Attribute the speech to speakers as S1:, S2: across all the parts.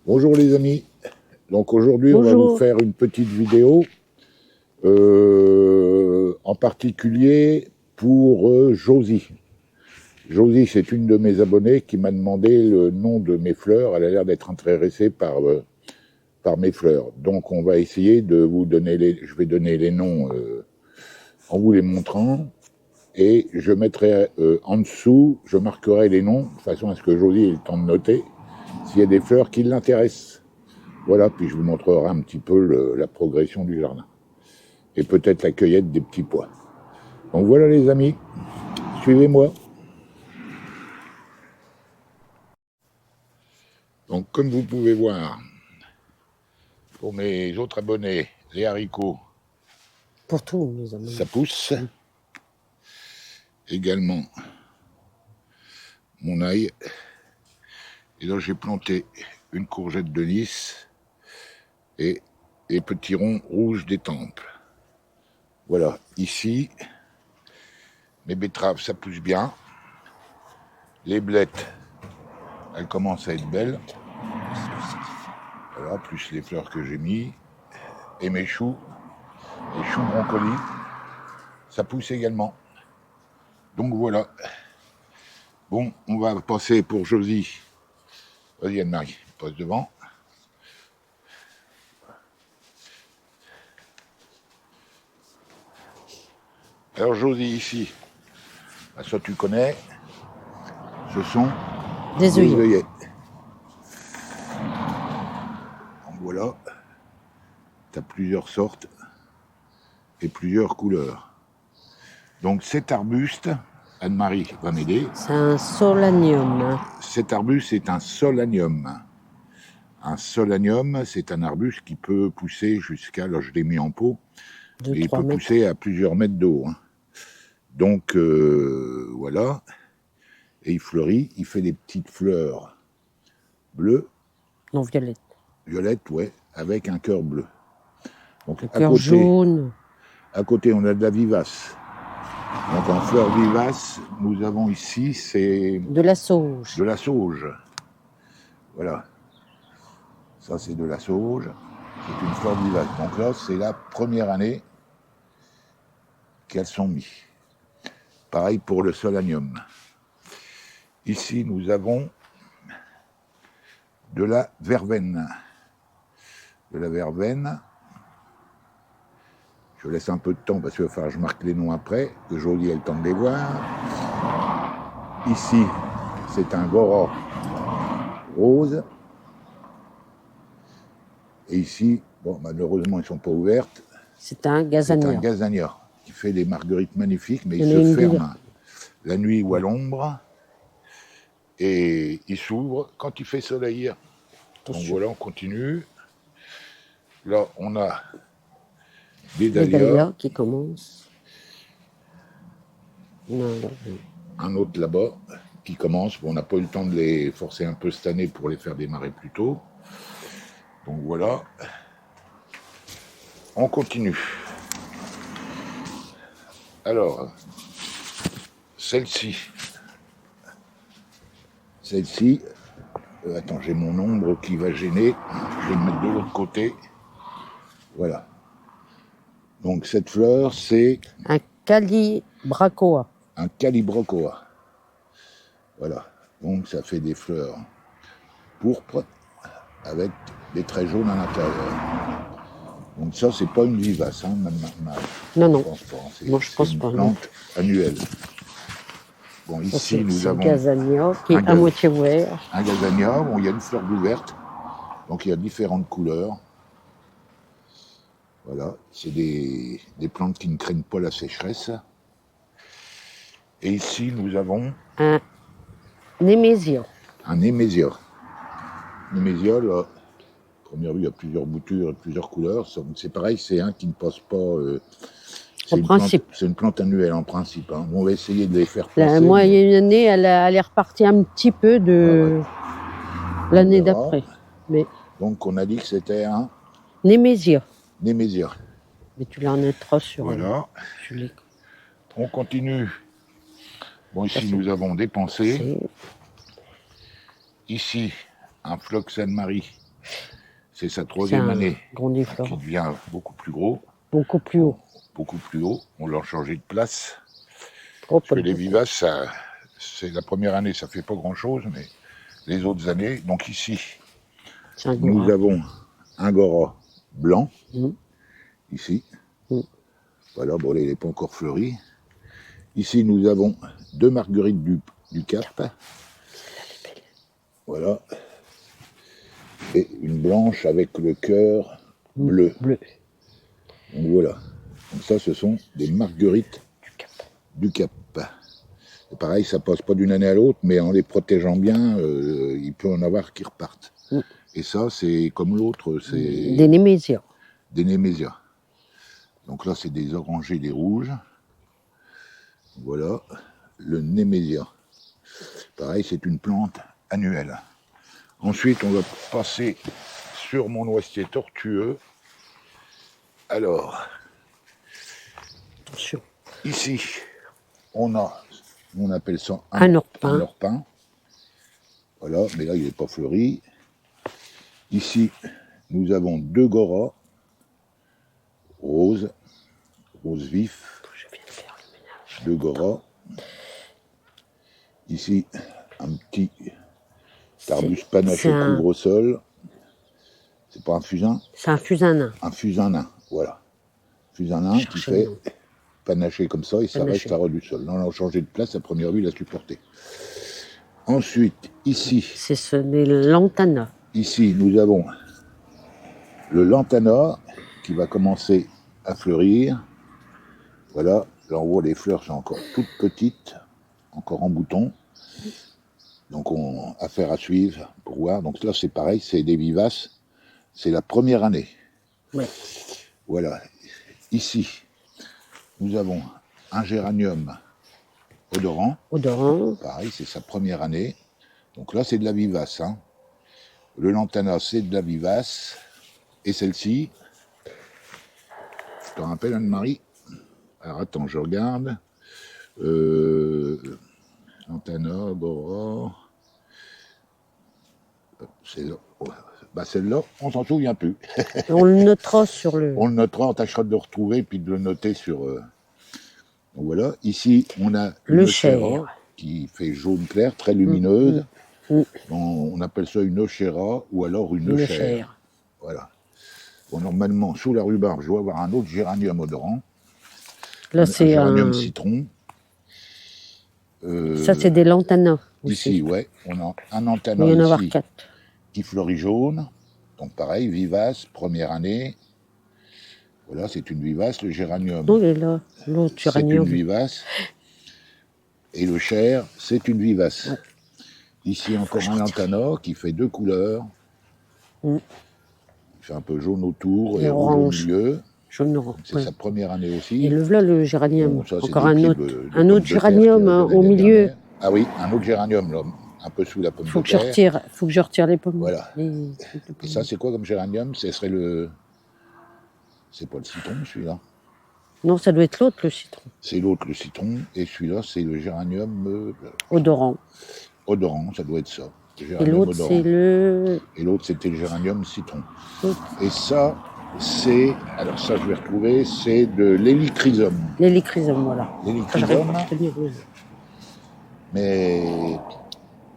S1: Bonjour les amis, donc aujourd'hui on va vous
S2: Bonjour.
S1: faire une petite vidéo en particulier pour Josie. Josie, c'est une de mes abonnées qui m'a demandé le nom de mes fleurs. Elle a l'air d'être intéressée par mes fleurs. Donc on va essayer de vous donner je vais donner les noms en vous les montrant, et je mettrai en dessous, je marquerai les noms de façon à ce que Josie ait le temps de noter s'il y a des fleurs qui l'intéressent. Voilà, puis je vous montrerai un petit peu la progression du jardin. Et peut-être la cueillette des petits pois. Donc voilà les amis, suivez-moi. Donc comme vous pouvez voir, pour mes autres abonnés, les haricots,
S2: Pour tous les amis.
S1: ça pousse. Également mon ail. Et là j'ai planté une courgette de Nice et les petits ronds rouges des tempes. Voilà, ici, mes betteraves, ça pousse bien. Les blettes, elles commencent à être belles. Voilà, plus les fleurs que j'ai mis. Et mes choux, les choux broncoli, ça pousse également. Donc voilà. Bon, on va passer pour Josie. Vas-y Anne-Marie, passe devant. Alors Josie ici, bah, ça tu connais, ce sont
S2: Des œillets.
S1: Donc voilà, tu as plusieurs sortes et plusieurs couleurs. Donc cet arbuste, Anne-Marie va m'aider.
S2: C'est un solanium.
S1: Cet arbuste est un solanium. Un solanium, c'est un arbuste qui peut pousser jusqu'à, là je l'ai mis en pot,
S2: De
S1: mais il
S2: 3
S1: peut
S2: mètres.
S1: pousser à plusieurs mètres d'eau. Hein. Donc voilà, et il fleurit, il fait des petites fleurs bleues.
S2: Non, violette.
S1: Violette, ouais, avec un cœur bleu. Donc
S2: Le cœur jaune.
S1: à côté, on a de la vivace. Donc en fleurs vivaces, nous avons ici, c'est
S2: De la sauge.
S1: de la sauge. Voilà. Ça, c'est de la sauge. C'est une fleur vivace. Donc là, c'est la première année qu'elles sont mises. Pareil pour le solanium. Ici, nous avons de la verveine. De la verveine. Je laisse un peu de temps parce qu'il va falloir que je marque les noms après, que Jolie ait le temps de les voir. Ici, c'est un gora rose. Et ici, bon, malheureusement, ils ne sont pas ouvertes.
S2: C'est un
S1: C'est
S2: gazania.
S1: un gazania qui fait des marguerites magnifiques, mais il se ferme la nuit ou à l'ombre. Et il s'ouvre quand il fait soleil. Donc voilà, on continue. Là, on a des dahlias
S2: qui commencent.
S1: Un autre là-bas qui commence. Bon, on n'a pas eu le temps de les forcer un peu cette année pour les faire démarrer plus tôt. Donc voilà. On continue. Alors, celle-ci. Celle-ci. Attends, j'ai mon ombre qui va gêner. Je vais le mettre de l'autre côté. Voilà. Donc cette fleur, c'est
S2: un calibrachoa.
S1: Un calibrachoa. Voilà. Donc ça fait des fleurs pourpres avec des traits jaunes à l'intérieur. Donc ça, c'est pas une vivace, hein,
S2: Non, non.
S1: Je pense pas.
S2: Non, je pense
S1: une
S2: pas.
S1: Plante annuelle. Bon, ici, nous avons
S2: un gazania qui est à moitié ouvert.
S1: Un gazania, bon, il y a une fleur bleue verte. Donc il y a différentes couleurs. Voilà, c'est des plantes qui ne craignent pas la sécheresse. Et ici, nous avons
S2: un némésia.
S1: Un némésia. Némésia, là, première vue, il y a plusieurs boutures et plusieurs couleurs. C'est pareil, c'est un qui ne passe pas. C'est une plante annuelle en principe. Hein. On va essayer de les faire pousser.
S2: Moi, il y a une année, elle est repartie un petit peu de l'année d'après. Mais...
S1: Donc, on a dit que c'était un
S2: némésia.
S1: Némésia.
S2: Mais tu l'en noteras sur.
S1: Voilà. On continue. Bon, ici, nous avons des pensées. Ici, un phlox Anne-Marie C'est sa
S2: C'est
S1: troisième
S2: un
S1: année qui
S2: grandiflora.
S1: devient beaucoup plus gros.
S2: Beaucoup plus haut.
S1: Beaucoup plus haut. On l'a changé de place.
S2: Oh,
S1: Parce que les vivaces, c'est la première année, ça fait pas grand-chose, mais les autres années. Donc ici,
S2: c'est un
S1: nous
S2: gora.
S1: avons un gora blanc,
S2: Mm.
S1: ici.
S2: Mm.
S1: Voilà, bon, il n'est pas encore fleuri. Ici, nous avons deux marguerites du Cap. Voilà. Et une blanche avec le cœur bleu.
S2: Bleu.
S1: Donc voilà. Donc ça, ce sont des marguerites
S2: Du Cap.
S1: du Cap. Et pareil, ça passe pas d'une année à l'autre, mais en les protégeant bien, il peut en avoir qui repartent.
S2: Mm.
S1: Et ça, c'est comme l'autre, c'est
S2: Des Némésias.
S1: des némésias. Donc là, c'est des orangés, des rouges. Voilà, le némésia. Pareil, c'est une plante annuelle. Ensuite, on va passer sur mon noisetier tortueux. Alors,
S2: Attention.
S1: ici, on appelle ça
S2: Un orpin.
S1: un orpin. Voilà, mais là, il n'est pas fleuri. Ici, nous avons deux goras roses, rose vif,
S2: Je viens de faire le ménage.
S1: deux goras. Ici, un petit tarbus panaché couvre-sol. C'est pas un fusain?
S2: C'est un fusanin.
S1: Un fusain nain, voilà. Fusain nain qui fait panaché comme ça et ça reste à ras du sol. Là, on a changé de place, à première vue, il a supporté. Ensuite, ici.
S2: C'est des lantanas.
S1: Ici, nous avons le lantana qui va commencer à fleurir. Voilà, là on voit les fleurs sont encore toutes petites, encore en bouton. Donc affaire à suivre pour voir. Donc là c'est pareil, c'est des vivaces. C'est la première année.
S2: Ouais.
S1: Voilà. Ici, nous avons un géranium odorant.
S2: Odorant.
S1: Pareil, c'est sa première année. Donc là, c'est de la vivace. Hein. Le lantana, c'est de la vivace. Et celle-ci, je te rappelle, Anne-Marie. Alors attends, je regarde. Lantana, Gora. C'est là. Bah celle-là, on s'en souvient plus.
S2: On le notera sur le...
S1: On le notera, on tâchera de le retrouver puis de le noter sur... Donc voilà, ici on a
S2: le
S1: une
S2: cher
S1: qui fait jaune clair, très lumineuse. On appelle ça une Oshera ou alors une chère. Voilà. Bon, normalement, sous la rhubarbe, je dois avoir un autre géranium odorant.
S2: Là, c'est un
S1: géranium citron.
S2: Ça, c'est des lantanas.
S1: Ici, ouais, on a un lantana
S2: il y en a
S1: ici,
S2: avoir 4.
S1: qui fleurit jaune. Donc pareil, vivace, première année. Voilà, c'est une vivace. Le géranium,
S2: oh, il est là. L'autre géranium,
S1: c'est une vivace. Et le cher, c'est une vivace. Ouais. Ici, encore un lantana qui fait 2 couleurs. Il fait un peu jaune autour et rouge au milieu. C'est sa première année aussi.
S2: Et le géranium.
S1: Bon, ça,
S2: encore un autre géranium au milieu.
S1: Dernière. Ah oui, un autre géranium, là, un peu sous la pomme de terre.
S2: Faut que je retire les pommes.
S1: Voilà. Et ça, c'est quoi comme géranium? Ce serait le... C'est pas le citron, celui-là?
S2: Non, ça doit être l'autre, le citron.
S1: C'est l'autre, le citron. Et celui-là, c'est le géranium...
S2: odorant.
S1: Odorant, ça doit être ça.
S2: Et l'autre, c'est le...
S1: Et l'autre, c'était le géranium citron. Et ça, c'est... Alors ça, je vais retrouver, c'est de l'hélichrysum.
S2: L'hélichrysum, voilà.
S1: L'hélichrysum. Mais...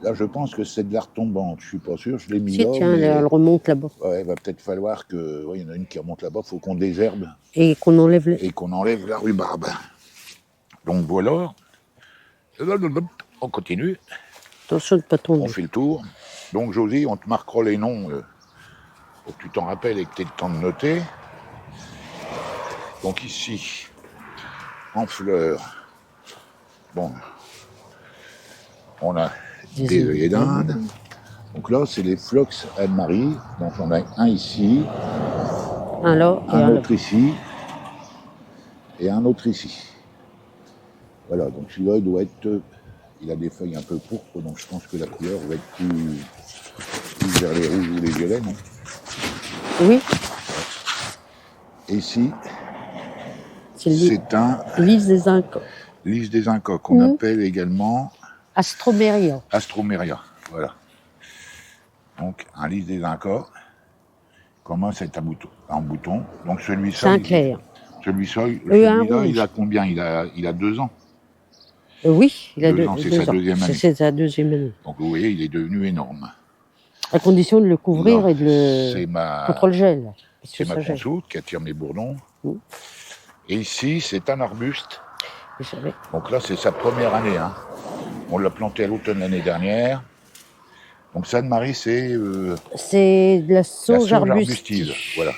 S1: Là, je pense que c'est de l'art tombante. Je suis pas sûr. Je l'ai mis là.
S2: Tiens, mais... elle remonte là-bas.
S1: Ouais, il va peut-être falloir que... Ouais, il y en a une qui remonte là-bas. Il faut qu'on désherbe.
S2: Et qu'on enlève
S1: la rhubarbe. Donc voilà. On continue.
S2: Attention de ne pas tomber.
S1: On fait le tour. Donc Josie, on te marquera les noms pour que tu t'en rappelles et que tu aies le temps de noter. Donc ici, en fleurs, bon, on a des œillets d'Inde. Donc là, c'est les phlox Anne-Marie. Donc on a un ici,
S2: un là,
S1: un autre ici, et un autre ici. Voilà, donc celui-là, il doit être... Il a des feuilles un peu pourpres, donc je pense que la couleur va être plus vers les rouges ou les violets, non?
S2: Oui.
S1: Et ici,
S2: c'est un lys des Incas.
S1: Lys des Incas, qu'on appelle également...
S2: Astromeria.
S1: Astromeria, voilà. Donc, un lys des Incas. commence à être en bouton. Donc
S2: C'est
S1: celui-là,
S2: un clair.
S1: celui-là, il a combien? Il a 2 ans.
S2: Oui, il a
S1: 2 ans, c'est sa deuxième année.
S2: C'est sa deuxième année.
S1: Donc vous voyez, il est devenu énorme.
S2: À condition de le couvrir
S1: Là,
S2: et de le
S1: c'est ma
S2: contre le gel. Parce que
S1: C'est ma
S2: ça gèle.
S1: consoute qui attire mes bourdons.
S2: Mmh.
S1: Et ici, c'est un arbuste.
S2: Vous savez.
S1: Donc là, c'est sa première année. Hein. On l'a planté à l'automne l'année dernière. Donc ça, Anne-Marie, c'est
S2: C'est de la sauge arbustive.
S1: Voilà.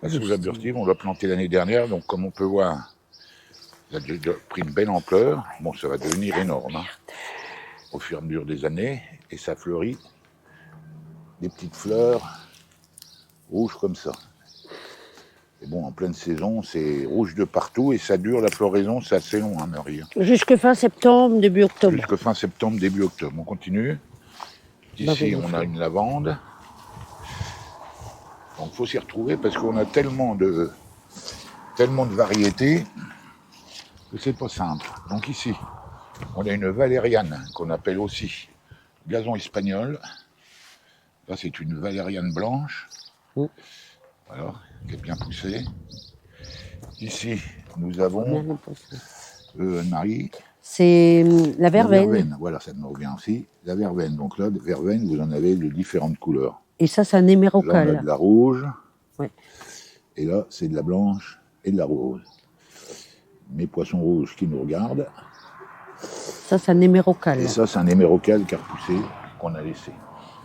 S1: La sauge arbustive, on l'a planté l'année dernière. Donc comme on peut voir, il a déjà pris une belle ampleur. Bon, ça va devenir énorme hein, au fur et à mesure des années. Et ça fleurit. Des petites fleurs rouges comme ça. Et bon, en pleine saison, c'est rouge de partout et ça dure, la floraison, c'est assez long, hein, Marie.
S2: Jusque fin septembre, début octobre.
S1: Jusque fin septembre, début octobre. On continue. Ici, on a une lavande. Donc, il faut s'y retrouver parce qu'on a tellement de variétés que c'est pas simple. Donc ici, on a une valériane qu'on appelle aussi gazon espagnol. Là, c'est une valériane blanche. Voilà, qui est bien poussée. Ici, nous avons Marie.
S2: C'est la verveine.
S1: La verveine. Voilà, ça me revient aussi. La verveine. Donc là, de verveine, vous en avez de différentes couleurs.
S2: Et ça, c'est un émérocal.
S1: Là, on a de la rouge.
S2: Ouais.
S1: Et là, c'est de la blanche et de la rose. Mes poissons rouges qui nous regardent.
S2: Ça, c'est un émérocal.
S1: Et ça, c'est un émérocal qui a repoussé, qu'on a laissé.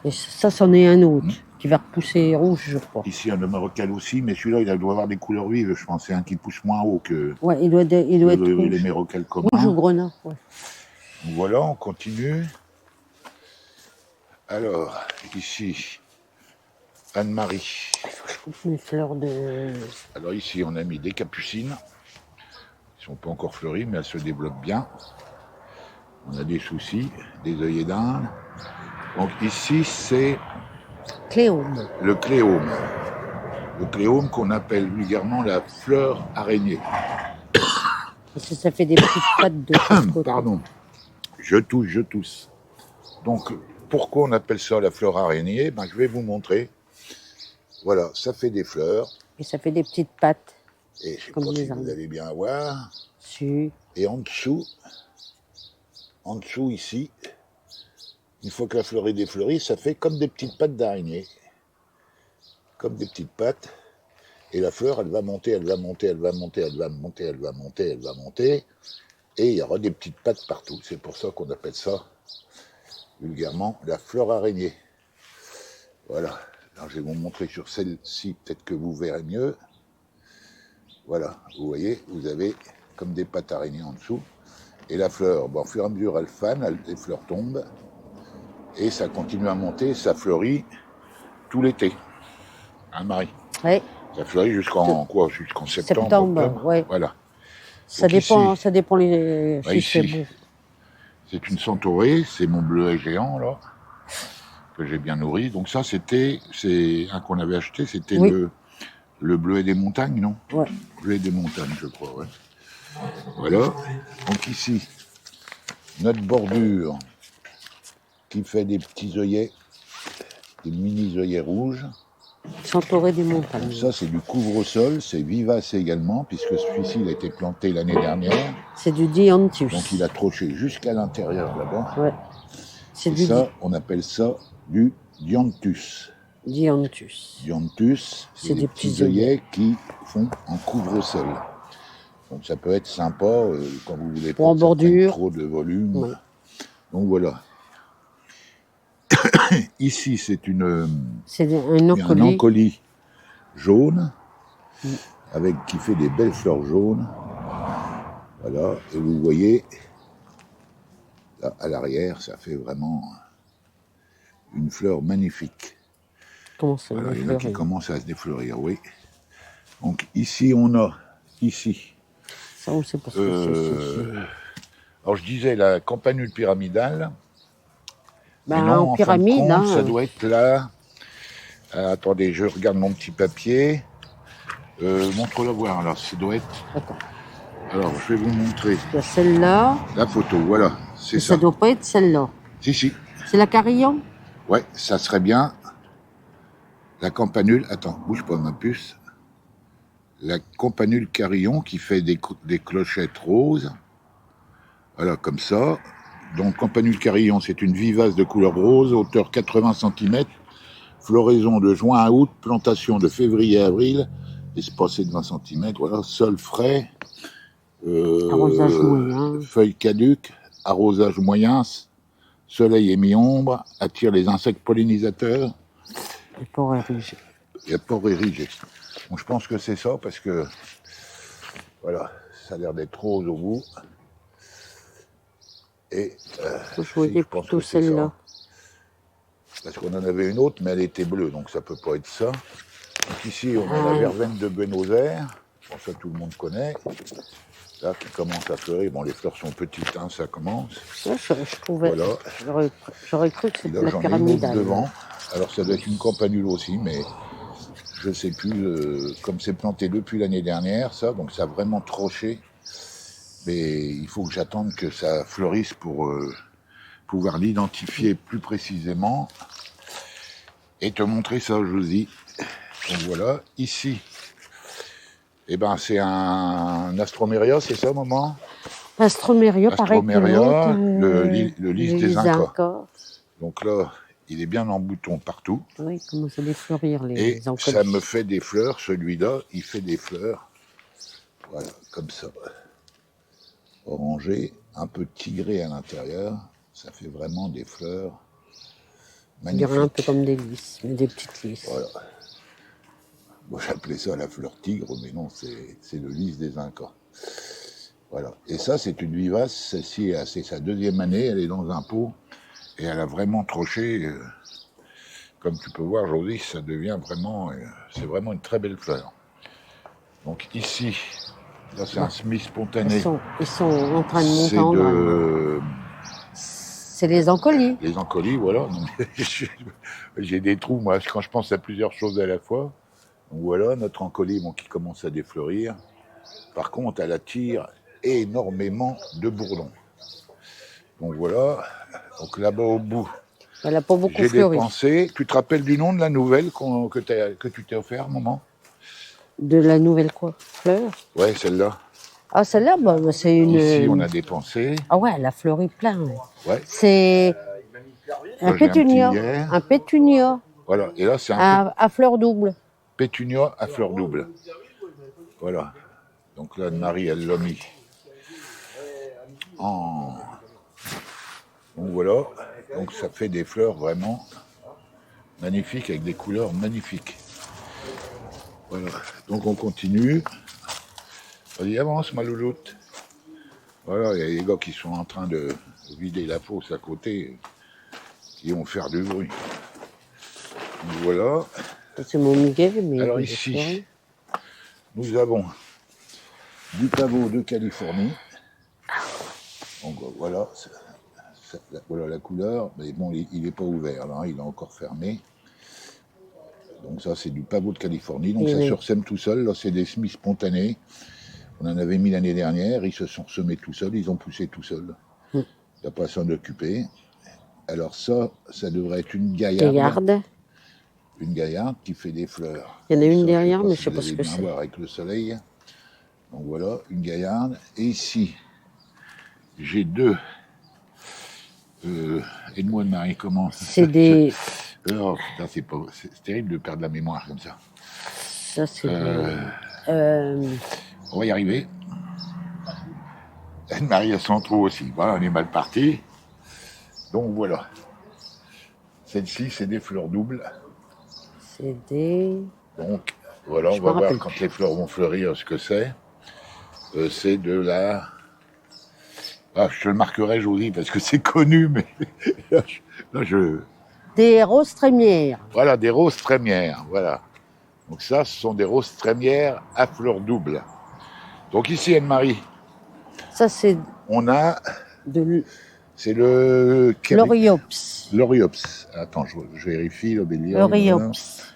S2: Et ça, c'en est un autre qui va repousser rouge, je crois.
S1: Ici, un émérocal aussi, mais celui-là, il doit avoir des couleurs vives. Je pense c'est un qui pousse moins haut que
S2: ouais, il doit être rouge.
S1: L'émérocal commun.
S2: Rouge ou grenat, ouais.
S1: Voilà, on continue. Alors, ici, Anne-Marie.
S2: Il faut que je coupe mes fleurs de...
S1: Alors ici, on a mis des capucines. Elles ne sont pas encore fleuries, mais elles se développent bien. On a des soucis, des œillets d'Inde. Donc ici, c'est
S2: Cléome.
S1: Le cléome. Le cléome qu'on appelle vulgairement la fleur araignée.
S2: Parce que ça fait des petites pattes de chaque côté.
S1: Pardon, je tousse. Donc, pourquoi on appelle ça la fleur araignée? Je vais vous montrer. Voilà, ça fait des fleurs.
S2: Et ça fait des petites pattes.
S1: Et je ne sais pas si vous allez bien voir.
S2: Si.
S1: Et en dessous ici, une fois que la fleur est défleurie, ça fait comme des petites pattes d'araignée. Comme des petites pattes. Et la fleur, elle va monter, elle va monter, elle va monter, elle va monter, elle va monter, elle va monter. Et il y aura des petites pattes partout. C'est pour ça qu'on appelle ça, vulgairement, la fleur araignée. Voilà. Alors, je vais vous montrer sur celle-ci, peut-être que vous verrez mieux. Voilà, vous voyez, vous avez comme des pattes araignées en dessous. Et la fleur, au fur et à mesure, elle fane, les fleurs tombent. Et ça continue à monter, ça fleurit tout l'été. Hein, Marie?
S2: Oui.
S1: Ça fleurit jusqu'en quoi? Jusqu'en septembre, octobre.
S2: Ouais.
S1: Voilà.
S2: Ça dépend,
S1: ici,
S2: ça dépend les...
S1: ici, c'est une centaurée, c'est mon bleuet géant, là, que j'ai bien nourri. Donc ça, c'est un qu'on avait acheté, c'était le bleuet des montagnes, non?
S2: Ouais.
S1: Bleuet des montagnes, je crois, ouais. Voilà. Donc ici, notre bordure qui fait des petits œillets, des mini œillets rouges.
S2: Centaurée des montagnes.
S1: Ça, c'est du couvre-sol, c'est vivace également, puisque celui-ci, il a été planté l'année dernière.
S2: C'est du dianthus.
S1: Donc, il a troché jusqu'à l'intérieur, là-bas.
S2: Ouais.
S1: Et ça, on appelle ça du dianthus.
S2: Dianthus.
S1: Dianthus, c'est des petits œillets qui font un couvre-sol. Donc, ça peut être sympa quand vous voulez pas
S2: en bordure.
S1: Trop de volume.
S2: Ouais.
S1: Donc, voilà. Ici, c'est
S2: un
S1: ancolie jaune, qui fait des belles fleurs jaunes. Voilà, et vous voyez, là, à l'arrière, ça fait vraiment une fleur magnifique.
S2: Comment ça,
S1: voilà, il y en a qui commencent à se défleurir, oui. Donc ici, on a,
S2: ça, on sait pas ce que c'est.
S1: Alors, je disais, la campanule pyramidale.
S2: Non, en pyramide,
S1: compte, ça doit être là. Attendez, je regarde mon petit papier. Montre-la voir, là. Ça doit être.
S2: Attends.
S1: Alors, je vais vous montrer.
S2: Il y a celle-là.
S1: La photo, voilà. C'est ça.
S2: Ça doit pas être celle-là.
S1: Si.
S2: C'est la carillon?
S1: Ouais, ça serait bien. La campanule, attends, bouge pas ma puce. La campanule carillon qui fait des clochettes roses. Voilà, comme ça. Donc, campanule carillon, c'est une vivace de couleur rose, hauteur 80 cm, floraison de juin à août, plantation de février à avril, espacé de 20 cm, voilà, sol frais,
S2: Arrosage moyen.
S1: feuilles caduques, arrosage moyen, soleil et mi-ombre, attire les insectes pollinisateurs.
S2: Et pour ériger.
S1: Et port érigé. Bon, je pense que c'est ça parce que, voilà, ça a l'air d'être rose au bout. Et
S2: Je voyais plutôt celle-là.
S1: Parce qu'on en avait une autre, mais elle était bleue, donc ça peut pas être ça. Donc ici, on a la verveine de Buenos Aires. Bon, ça, tout le monde connaît. Là, qui commence à fleurir. Bon, les fleurs sont petites, hein, ça commence.
S2: Ça, je trouvais.
S1: Voilà.
S2: J'aurais cru que c'était
S1: là,
S2: la
S1: j'en ai une autre
S2: pyramidale.
S1: devant. Alors, ça doit être une campanule aussi, mais je sais plus. Comme c'est planté depuis l'année dernière, ça, donc ça a vraiment troché. Mais il faut que j'attende que ça fleurisse pour pouvoir l'identifier plus précisément et te montrer ça, Josie. Donc voilà, ici, eh ben, c'est un Astroméria, c'est ça, maman?
S2: Astroméria, pareil que l'autre.
S1: Le lys des Incas. Donc là, il est bien en bouton partout.
S2: Oui, il commence à défleurir
S1: les encolis. Ça me fait des fleurs, celui-là, il fait des fleurs. Voilà, comme ça. Orangé, un peu tigré à l'intérieur. Ça fait vraiment des fleurs magnifiques.
S2: Il y a un peu comme des lys, mais des petites lys.
S1: Voilà. Moi, j'appelais ça la fleur tigre, mais non, c'est le lys des Incas. Voilà. Et ça, c'est une vivace. Celle-ci, c'est sa deuxième année. Elle est dans un pot. Et elle a vraiment troché. Comme tu peux voir, aujourd'hui, ça devient vraiment... c'est vraiment une très belle fleur. Donc ici, là, c'est un semis spontané.
S2: Ils sont en train de monter en graines. C'est les encolis.
S1: Les encolis, voilà. J'ai des trous, moi, quand je pense à plusieurs choses à la fois. Donc voilà, notre encolie, bon, qui commence à défleurir. Par contre, elle attire énormément de bourdons. Donc voilà. Donc là-bas au bout,
S2: elle n'a pas beaucoup
S1: j'ai
S2: fleuri.
S1: dépensé. Tu te rappelles du nom de la nouvelle que tu t'es offert, maman?
S2: De la nouvelle quoi? Fleur?
S1: Ouais, celle-là.
S2: Ah, celle-là, bah, c'est une...
S1: Ici, on a dépensé.
S2: Ah ouais, elle a fleuri plein.
S1: Ouais.
S2: C'est un pétunia. Un pétunia.
S1: Voilà, et là, c'est
S2: à fleur double.
S1: Pétunia à fleur double. Voilà. Donc là, Marie, elle l'a mis en... Donc voilà. Donc ça fait des fleurs vraiment magnifiques, avec des couleurs magnifiques. Voilà. Donc on continue. Vas-y, avance, ma louloute. Voilà, il y a les gars qui sont en train de vider la fosse à côté, qui vont faire du bruit. Donc voilà.
S2: C'est mon Miguel, mais...
S1: Alors ici, nous avons du pavot de Californie. Donc voilà, voilà la couleur, mais bon, il n'est pas ouvert, là, il est encore fermé. Donc ça, c'est du pavot de Californie, donc ça sursème tout seul. Là, c'est des semis spontanés. On en avait mis l'année dernière, ils se sont semés tout seuls, ils ont poussé tout seuls. Il n'y a pas à s'en occuper. Alors ça devrait être une gaillarde. Une gaillarde qui fait des fleurs.
S2: Il y en a une derrière, mais je ne sais pas ce que c'est.
S1: Voir avec le soleil. Donc voilà, une gaillarde. Et ici, j'ai deux. Aide-moi, Marie, comment?
S2: C'est des...
S1: Oh, putain, c'est terrible de perdre la mémoire comme ça.
S2: Ça, c'est
S1: on va y arriver. Anne-Marie a son trou aussi. Voilà, on est mal parti. Donc voilà. Celle-ci, c'est des fleurs doubles.
S2: C'est des...
S1: Donc voilà, on va voir quand les fleurs vont fleurir ce que c'est. C'est de la... Ah, je te le marquerai, Josie, parce que c'est connu, mais là, je...
S2: Des roses trémières.
S1: Voilà, des roses trémières, voilà. Donc ça, ce sont des roses trémières à fleurs doubles. Donc ici, Anne-Marie,
S2: ça c'est...
S1: On a... C'est le...
S2: L'Oriops.
S1: L'Oriops. Attends, je vérifie, l'Obélia.
S2: L'Oriops.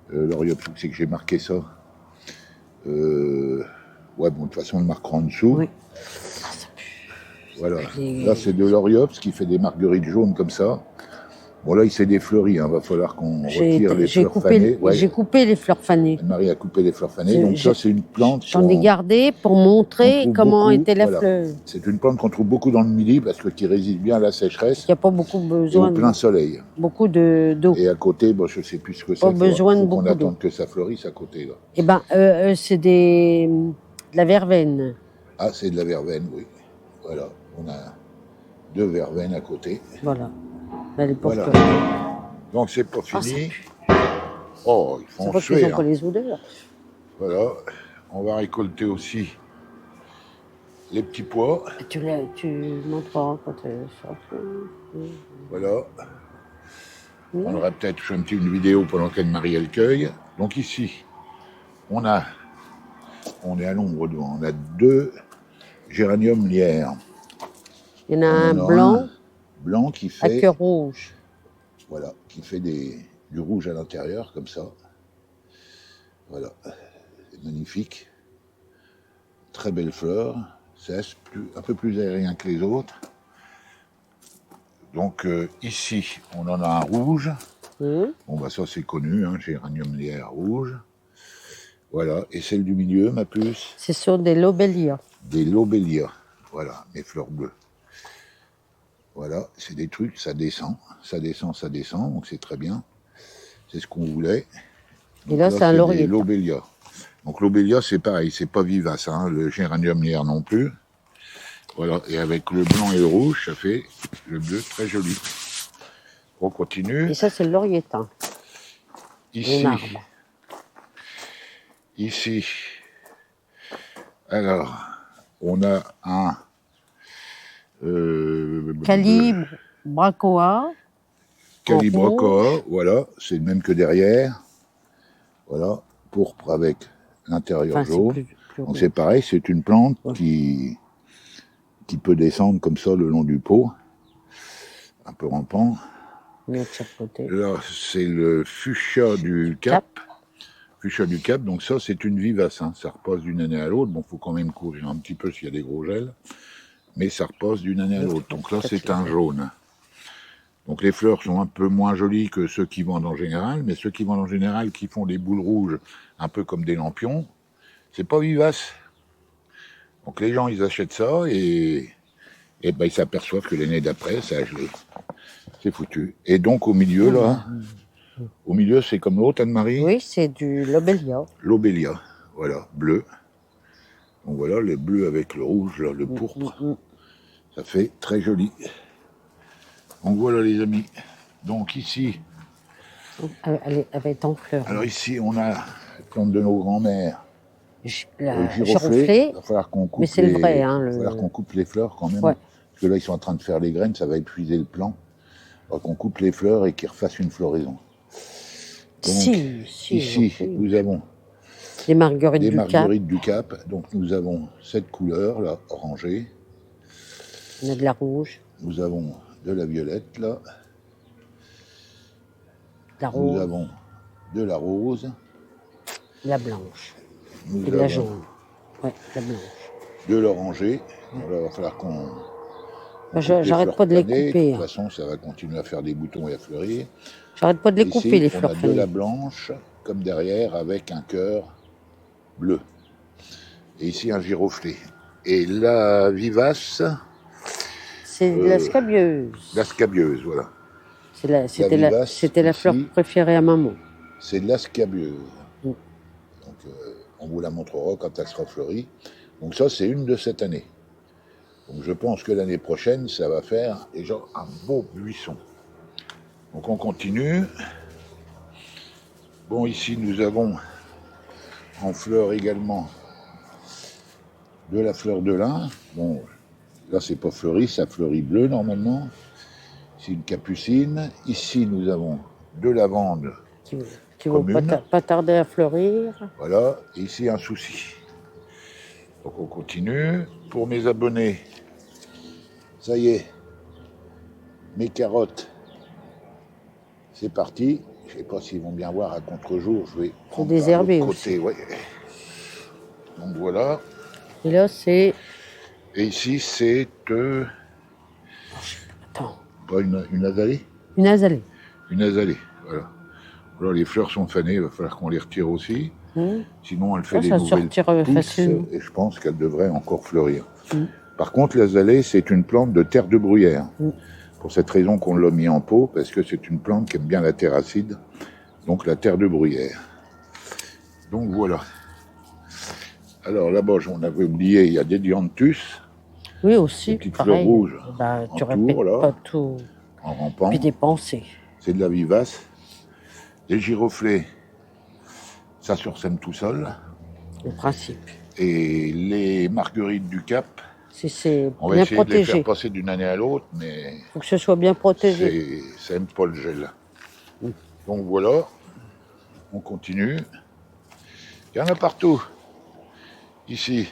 S1: L'Oriops, où c'est que j'ai marqué ça? Ouais, bon, de toute façon, on le marquera en dessous. Oui. Voilà. Là, c'est de l'Oriops qui fait des marguerites jaunes comme ça. Bon, là, il s'est défleuri. Va falloir qu'on retire les
S2: J'ai
S1: fleurs fanées. Ouais.
S2: coupé les fleurs fanées.
S1: Anne-Marie a coupé les fleurs fanées. Donc ça, c'est une plante.
S2: J'en ai gardé pour montrer comment était la fleur.
S1: C'est une plante qu'on trouve beaucoup dans le Midi parce que qui résiste bien à la sécheresse.
S2: Il n'y a pas beaucoup besoin
S1: et au plein soleil.
S2: Beaucoup d'eau.
S1: Et à côté, bon, je ne sais plus ce que c'est.
S2: Pas besoin de beaucoup d'eau.
S1: On attend que ça fleurisse à côté. Là.
S2: Eh ben, c'est de la verveine.
S1: Ah, c'est de la verveine, oui. Voilà, on a 2 verveines à côté.
S2: Voilà. Elle est pas
S1: voilà. Donc c'est pas fini. Oh, ils font
S2: suer. Ils ont pas les odeurs.
S1: Voilà. On va récolter aussi les petits pois.
S2: Tu montreras quand tu sors.
S1: Voilà. On aurait peut-être fait une vidéo pendant qu'Anne-Marie elle cueille. Donc ici, on est à l'ombre devant. On a 2 géraniums lierres.
S2: Il y en a un blanc.
S1: Blanc qui fait.
S2: À cœur rouge.
S1: Voilà, qui fait du rouge à l'intérieur, comme ça. Voilà, c'est magnifique. Très belle fleur. C'est un peu plus aérien que les autres. Donc ici, on en a un rouge. Bon, bah ça c'est connu, géranium lierre rouge. Voilà, et celle du milieu, ma puce.
S2: Ce sont des lobélias.
S1: Des lobélias, voilà, mes fleurs bleues. Voilà, c'est des trucs, ça descend, donc c'est très bien. C'est ce qu'on voulait. Donc
S2: et là c'est un laurier.
S1: Lobélia. Donc l'obélia, c'est pareil, c'est pas vivace, le géranium lierre non plus. Voilà, et avec le blanc et le rouge, ça fait le bleu très joli. On continue.
S2: Et ça, c'est le laurietin.
S1: Ici, alors, on a un
S2: Calibre bracoa.
S1: Calibracoa, voilà, c'est le même que derrière. Voilà, pourpre avec l'intérieur jaune. Donc c'est pareil, c'est une plante qui peut descendre comme ça le long du pot, un peu rampant.
S2: De chaque côté.
S1: Là, c'est le fuchsia du Cap. Fuchsia du Cap, donc ça c'est une vivace, ça repasse d'une année à l'autre. Bon, il faut quand même courir un petit peu s'il y a des gros gels, mais ça repasse d'une année à l'autre. Donc là c'est un jaune. Donc les fleurs sont un peu moins jolies que ceux qui vendent en général, mais ceux qui vendent en général, qui font des boules rouges, un peu comme des lampions, c'est pas vivace. Donc les gens, ils achètent ça et ben, ils s'aperçoivent que l'année d'après, ça a gelé. C'est foutu. Et donc au milieu, là, au milieu, c'est comme l'autre, Anne-Marie.
S2: Oui, c'est du lobélia.
S1: Lobélia, voilà, bleu. Donc voilà, le bleu avec le rouge, là, le pourpre. Ça fait très joli. Donc voilà les amis, donc ici...
S2: Elle va être en fleurs.
S1: Alors ici on a la plante de nos grands-mères,
S2: giroflée.
S1: Il va falloir qu'on coupe,
S2: mais c'est le vrai,
S1: qu'on coupe les fleurs quand même,
S2: ouais.
S1: Parce que là ils sont en train de faire les graines, ça va épuiser le plant. Alors qu'on coupe les fleurs et qu'ils refassent une floraison. Donc ici nous avons
S2: des marguerites
S1: du Cap. Donc nous avons cette couleur là, orangée.
S2: On a de la rouge.
S1: Nous avons de la violette, là.
S2: Nous
S1: avons de la rose.
S2: La blanche. Et de la jaune. Ouais, la blanche.
S1: De l'oranger. Il va falloir qu'on...
S2: J'arrête pas de les couper.
S1: De toute façon, ça va continuer à faire des boutons et à fleurir.
S2: J'arrête pas de les couper, les fleurs
S1: fanées. On a de la blanche, comme derrière, avec un cœur bleu. Et ici, un giroflée. Et la vivace...
S2: C'est la scabieuse.
S1: La scabieuse, voilà.
S2: C'était la fleur préférée à maman.
S1: C'est de la scabieuse. Donc, on vous la montrera quand elle sera fleurie. Donc ça, c'est une de cette année. Donc je pense que l'année prochaine, ça va faire déjà un beau buisson. Donc on continue. Bon, ici, nous avons en fleur également de la fleur de lin. Bon, là, c'est pas fleuri, ça fleurit bleu normalement. C'est une capucine. Ici, nous avons de lavande
S2: qui vont pas tarder à fleurir.
S1: Voilà. Et ici, un souci. Donc, on continue. Pour mes abonnés, ça y est, mes carottes, c'est parti. Je ne sais pas s'ils vont bien voir à contre-jour. Je vais prendre
S2: désherber aussi.
S1: Ouais. Donc, voilà.
S2: Et là, c'est...
S1: Et ici, c'est...
S2: Attends.
S1: Pas une azalée?
S2: Une azalée.
S1: une azalée. Voilà. Alors les fleurs sont fanées, il va falloir qu'on les retire aussi. Sinon, elle fait des
S2: Ça
S1: nouvelles
S2: sortira
S1: pousses
S2: facilement.
S1: et je pense qu'elle devrait encore fleurir. Par contre, l'azalée, c'est une plante de terre de bruyère. Pour cette raison qu'on l'a mis en pot, parce que c'est une plante qui aime bien la terre acide, donc la terre de bruyère. Donc voilà. Alors là-bas, on avait oublié, il y a des dianthus.
S2: Oui, aussi.
S1: Des petites
S2: pareil.
S1: fleurs rouges.
S2: Bah, tu
S1: en
S2: répètes
S1: tour, là,
S2: pas tout.
S1: en rampant.
S2: Puis des pensées.
S1: C'est de la vivace. Les giroflées, ça sursème tout seul.
S2: Le principe.
S1: Et les marguerites du Cap,
S2: C'est
S1: on va
S2: bien
S1: essayer de les faire
S2: protégé.
S1: passer d'une année à l'autre, mais
S2: Il faut que ce soit bien protégé.
S1: ça aime pas le gel. Donc voilà, on continue. Il y en a partout. Ici,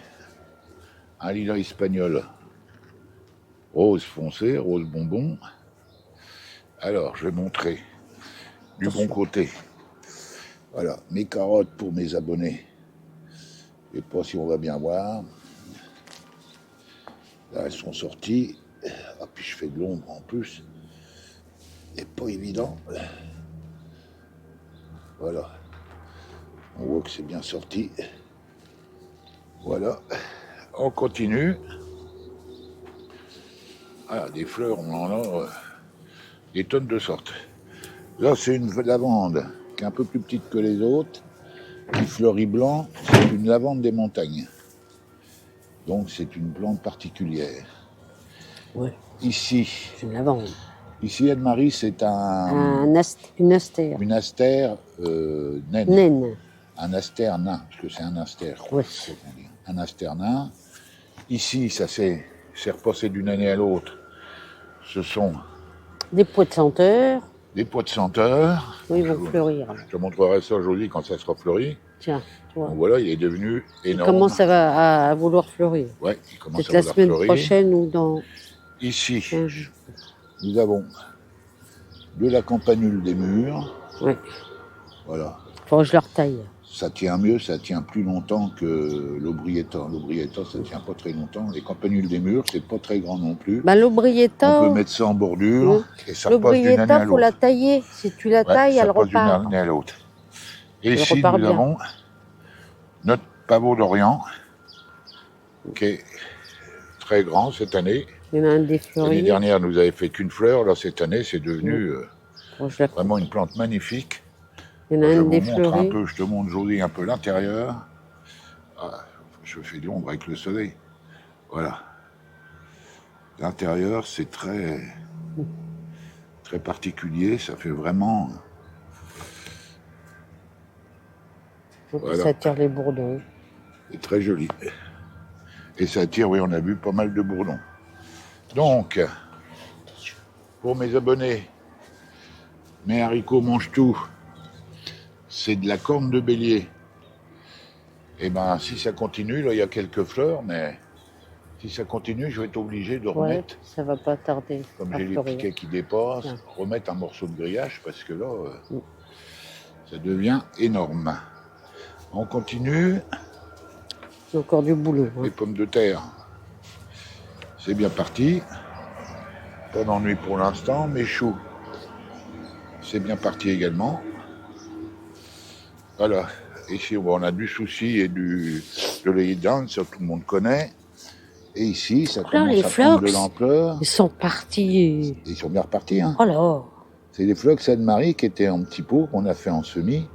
S1: un lilas espagnol, rose foncé, rose bonbon. Alors, je vais montrer du bon côté. Voilà, mes carottes pour mes abonnés. Je ne sais pas si on va bien voir. Là, elles sont sorties. Ah, puis je fais de l'ombre en plus. C'est pas évident. Voilà. On voit que c'est bien sorti. Voilà. On continue. Ah, des fleurs, on en a des tonnes de sortes. Là, c'est une lavande qui est un peu plus petite que les autres, qui fleurit blanc. C'est une lavande des montagnes. Donc, c'est une plante particulière.
S2: Ouais.
S1: Ici,
S2: C'est une lavande.
S1: Ici, Anne-Marie, c'est
S2: Une astère.
S1: une astère naine.
S2: Naine.
S1: Un astère nain, parce que c'est un astère.
S2: Ouais.
S1: Un astère nain. Ici, ça s'est repassé d'une année à l'autre. Ce sont
S2: Des pois de senteur.
S1: des pois de senteur.
S2: Oui, ils vont fleurir.
S1: Je te montrerai ça aujourd'hui quand ça sera fleuri.
S2: Tiens, tu vois.
S1: Donc voilà, il est devenu énorme.
S2: Comment ça va à vouloir fleurir?
S1: Ouais, il commence
S2: Peut-être
S1: à
S2: la
S1: vouloir
S2: semaine
S1: fleurir.
S2: prochaine ou dans
S1: Ici,
S2: 15 jours.
S1: nous avons de la campanule des murs.
S2: Ouais.
S1: Voilà.
S2: Faut que je la retaille.
S1: Ça tient mieux, ça tient plus longtemps que l'aubrietta. L'aubrietta, ça tient pas très longtemps. Les campanules des murs, c'est pas très grand non plus.
S2: Bah, l'aubrietta.
S1: On peut mettre ça en bordure et ça passe d'une année à
S2: L'aubrietta,
S1: l'autre.
S2: faut la tailler. Si tu la tailles, elle repart.
S1: Ça passe d'une année à l'autre. Et
S2: Elle
S1: ici,
S2: repart
S1: nous
S2: bien.
S1: avons notre pavot d'Orient, qui est très grand cette année.
S2: Il y en a un
S1: L'année
S2: défleuri.
S1: dernière, nous avait fait qu'une fleur. Là, cette année, c'est devenu
S2: Bon, je la coupe.
S1: vraiment une plante magnifique.
S2: Il y en a
S1: Je
S2: un
S1: vous montre un
S2: défleuri.
S1: peu, je te montre Jolie un peu l'intérieur. Ah, je fais de l'ombre avec le soleil. Voilà. L'intérieur, c'est très particulier. Ça fait vraiment. Voilà.
S2: Ça attire les bourdons.
S1: C'est très joli. Et ça attire, oui, on a vu pas mal de bourdons. Donc, pour mes abonnés, mes haricots mangent tout. C'est de la corne de bélier. Et ben, si ça continue, là, il y a quelques fleurs, mais si ça continue, je vais être obligé de
S2: Ouais,
S1: remettre,
S2: ça va pas tarder.
S1: comme
S2: à
S1: j'ai les
S2: fleurir.
S1: piquets qui dépassent,
S2: Bien.
S1: remettre un morceau de grillage, parce que là, ça devient énorme. On continue.
S2: C'est encore du boulot.
S1: Les pommes de terre, c'est bien parti. Pas d'ennui pour l'instant. Mes choux, c'est bien parti également. Voilà. Ici, on a du souci et de l'œillet d'Inde, ça tout le monde connaît. Et ici, ça commence
S2: les
S1: à prendre de
S2: phlox,
S1: l'ampleur.
S2: Ils sont partis.
S1: Ils sont bien repartis. Hein.
S2: Oh là.
S1: C'est des phlox Anne-Marie qui étaient en petits pots, qu'on a fait en semis.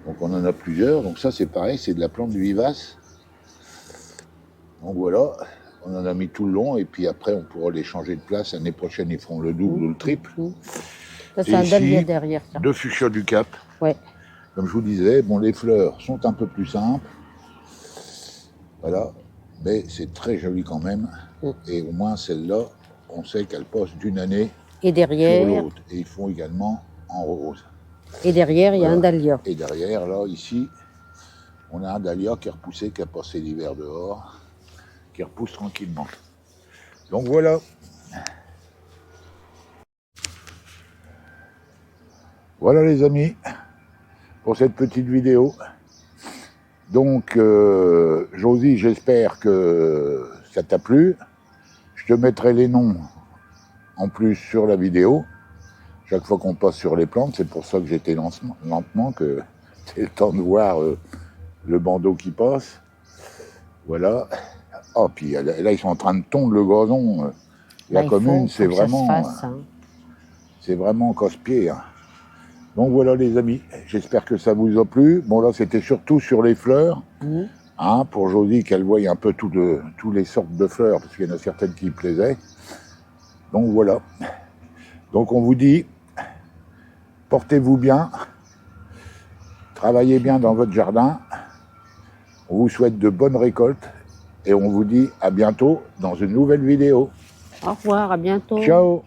S1: Donc on en a plusieurs. Donc ça, c'est pareil, c'est de la plante vivace. Donc voilà, on en a mis tout le long. Et puis après, on pourra les changer de place. L'année prochaine, ils feront le double ou le triple.
S2: Ça, c'est
S1: Et
S2: un
S1: ici,
S2: dahlia derrière. Ça.
S1: deux fuchsias du Cap.
S2: Ouais.
S1: Comme je vous disais, bon, les fleurs sont un peu plus simples. Voilà. Mais c'est très joli quand même. Et au moins, celle-là, on sait qu'elle passe d'une année
S2: Et
S1: sur
S2: derrière,
S1: l'autre. Et ils font également en rose.
S2: il y a
S1: Voilà.
S2: un dahlia.
S1: Et derrière, là, ici, on a un dahlia qui est repoussé, qui a passé l'hiver dehors, qui repousse tranquillement. Donc voilà. Voilà les amis, pour cette petite vidéo. Donc, Josie, j'espère que ça t'a plu. Je te mettrai les noms en plus sur la vidéo. Chaque fois qu'on passe sur les plantes, c'est pour ça que j'étais lentement, que c'est le temps de voir le bandeau qui passe. Voilà. Oh, puis là, ils sont en train de tondre le gazon. La commune, c'est vraiment, c'est vraiment casse-pied. Hein. Donc voilà les amis, j'espère que ça vous a plu. Bon là, c'était surtout sur les fleurs, hein, pour Josie qu'elle voie un peu toutes les sortes de fleurs, parce qu'il y en a certaines qui lui plaisaient. Donc voilà. Donc on vous dit, portez-vous bien, travaillez bien dans votre jardin, on vous souhaite de bonnes récoltes, et on vous dit à bientôt dans une nouvelle vidéo.
S2: Au revoir, à bientôt.
S1: Ciao.